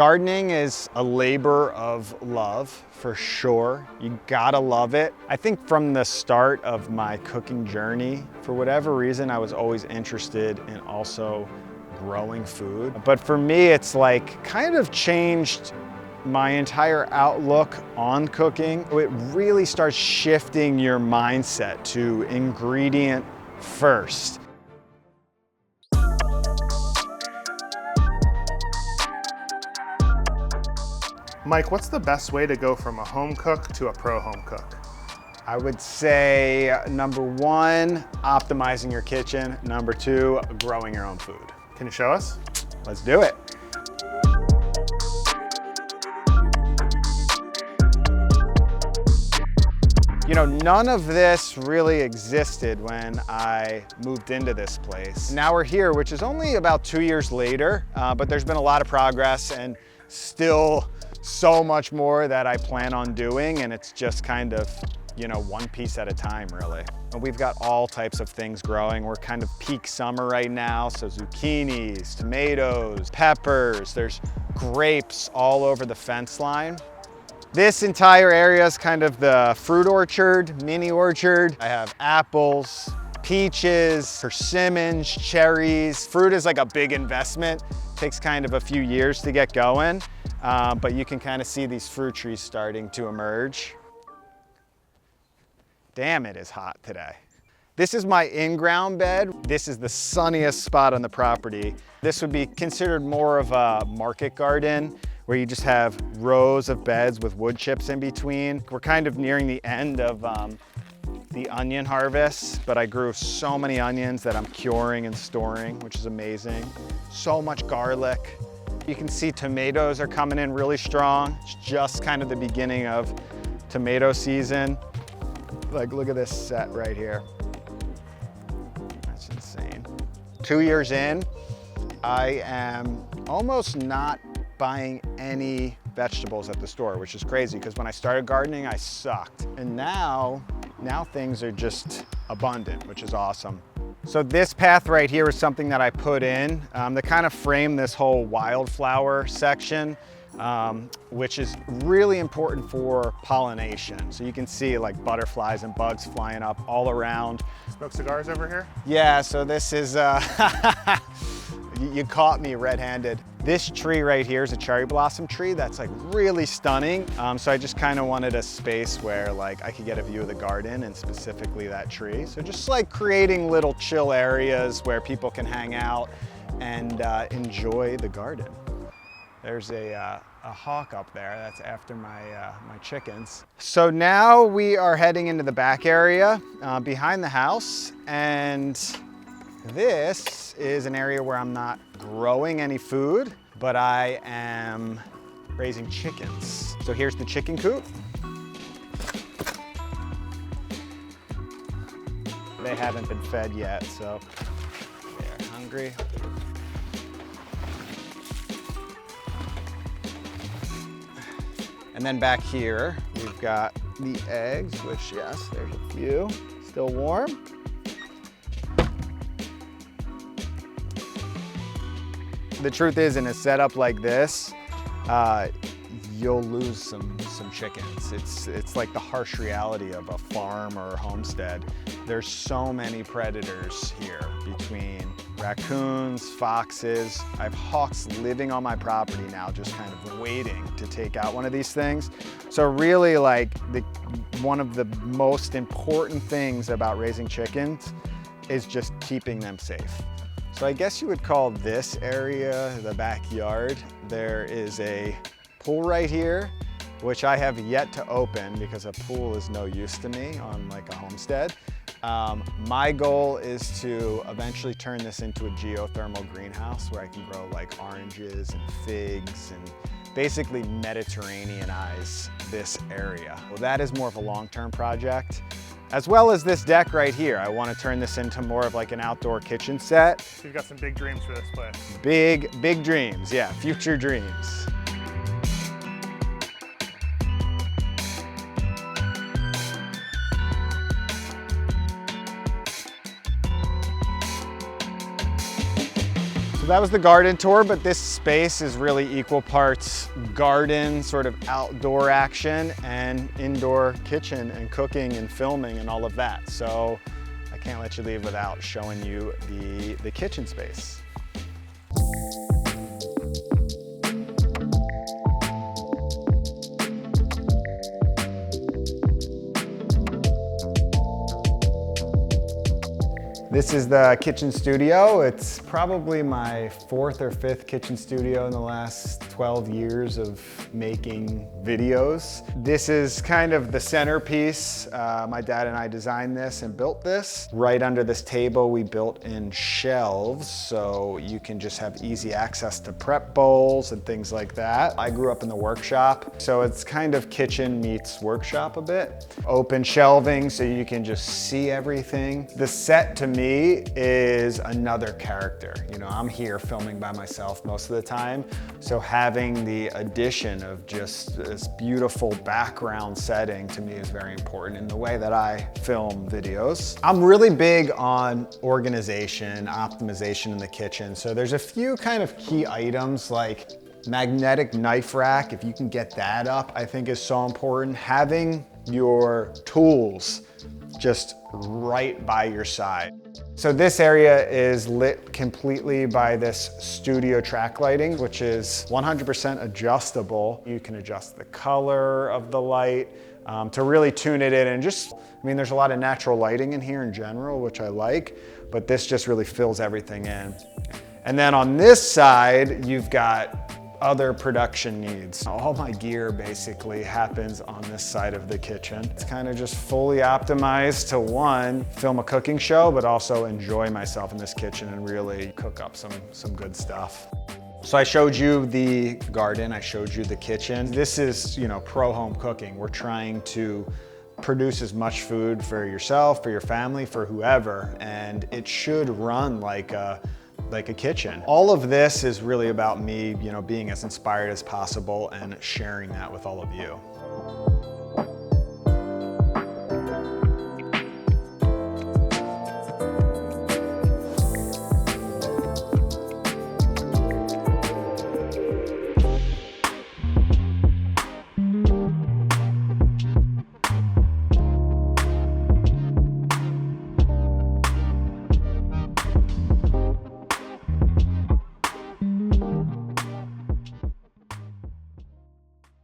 Gardening is a labor of love, for sure. You gotta love it. I think from the start of my cooking journey, for whatever reason, I was always interested in also growing food. But for me, it's like kind of changed my entire outlook on cooking. It really starts shifting your mindset to ingredient first. Mike, what's the best way to go from a home cook to a pro home cook? I would say number one, optimizing your kitchen. Number two, growing your own food. Can you show us? Let's do it. You know, none of this really existed when I moved into this place. Now we're here, which is only about 2 years later, but there's been a lot of progress and still so much more that I plan on doing, and it's just kind of, you know, one piece at a time, really. And we've got all types of things growing. We're kind of peak summer right now, so zucchinis, tomatoes, peppers, there's grapes all over the fence line. This entire area is kind of the fruit orchard, mini orchard. I have apples, peaches, persimmons, cherries. Fruit is like a big investment. Takes kind of a few years to get going, but you can kind of see these fruit trees starting to emerge. Damn, it is hot today. This is my in-ground bed. This is the sunniest spot on the property. This would be considered more of a market garden where you just have rows of beds with wood chips in between. We're kind of nearing the end of the onion harvest, but I grew so many onions that I'm curing and storing, which is amazing. So much garlic. You can see tomatoes are coming in really strong. It's just kind of the beginning of tomato season. Like, look at this set right here. That's insane. 2 years in, I am almost not buying any vegetables at the store, which is crazy because when I started gardening, I sucked. And now things are just abundant, which is awesome. So this path right here is something that I put in to kind of frame this whole wildflower section, which is really important for pollination. So you can see like butterflies and bugs flying up all around. Smoke cigars over here? Yeah, so this is, you caught me red-handed. This tree right here is a cherry blossom tree that's like really stunning. So I just kind of wanted a space where like I could get a view of the garden and specifically that tree. So just like creating little chill areas where people can hang out and enjoy the garden. There's a hawk up there. That's after my chickens. So now we are heading into the back area behind the house, and this is an area where I'm not growing any food, but I am raising chickens. So here's the chicken coop. They haven't been fed yet, so they're hungry. And then back here, we've got the eggs, which, yes, there's a few, still warm. The truth is, in a setup like this, you'll lose some chickens. It's like the harsh reality of a farm or a homestead. There's so many predators here, between raccoons, foxes. I have hawks living on my property now, just kind of waiting to take out one of these things. So really, like, one of the most important things about raising chickens is just keeping them safe. So I guess you would call this area the backyard. There is a pool right here, which I have yet to open because a pool is no use to me on like a homestead. My goal is to eventually turn this into a geothermal greenhouse where I can grow like oranges and figs and basically Mediterraneanize this area. Well, that is more of a long-term project. As well as this deck right here. I want to turn this into more of like an outdoor kitchen set. So you've got some big dreams for this place. Big dreams, yeah, future dreams. So that was the garden tour, but this space is really equal parts garden, sort of outdoor action, and indoor kitchen and cooking and filming and all of that. So I can't let you leave without showing you the kitchen space. This is the kitchen studio. It's probably my fourth or fifth kitchen studio in the last 12 years of making videos. This is kind of the centerpiece. My dad and I designed this and built this. Right under this table, we built in shelves so you can just have easy access to prep bowls and things like that. I grew up in the workshop, so it's kind of kitchen meets workshop a bit. Open shelving so you can just see everything. The set to me is another character. You know, I'm here filming by myself most of the time, so having the addition of just this beautiful background setting to me is very important in the way that I film videos. I'm really big on organization, optimization in the kitchen, so there's a few kind of key items like magnetic knife rack. If you can get that up, I think is so important. Having your tools just right by your side. So this area is lit completely by this studio track lighting, which is 100% adjustable. You can adjust the color of the light to really tune it in and just, I mean, there's a lot of natural lighting in here in general, which I like, but this just really fills everything in. And then on this side, you've got other production needs. All my gear basically happens on this side of the kitchen. It's kind of just fully optimized to one, film a cooking show, but also enjoy myself in this kitchen and really cook up some good stuff. So I showed you the garden, I showed you the kitchen. This is, you know, pro home cooking. We're trying to produce as much food for yourself, for your family, for whoever, and it should run like a kitchen. All of this is really about me, you know, being as inspired as possible and sharing that with all of you.